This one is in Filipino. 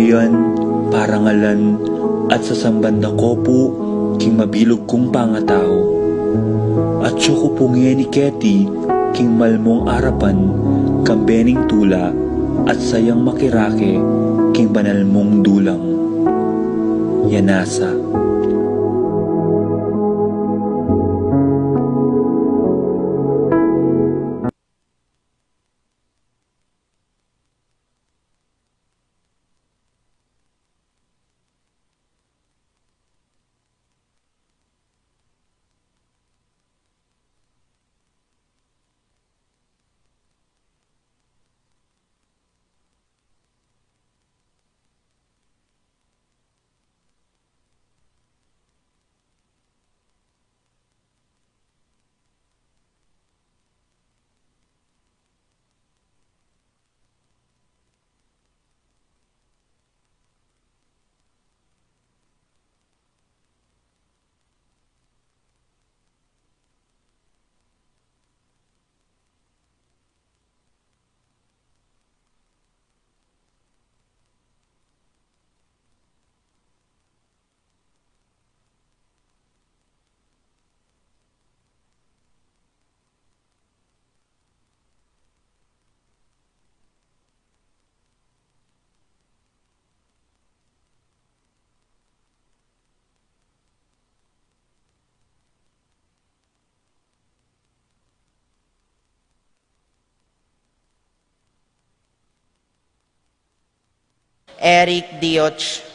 Dagitoyan, parangalan, at sasambanda ko po, king mabilog kong pangatao. At syoko pungi ni Keti, king malmong arapan, kambening tula, at sayang makirake, king banal mong dulang. Yanasa. Eric Dioch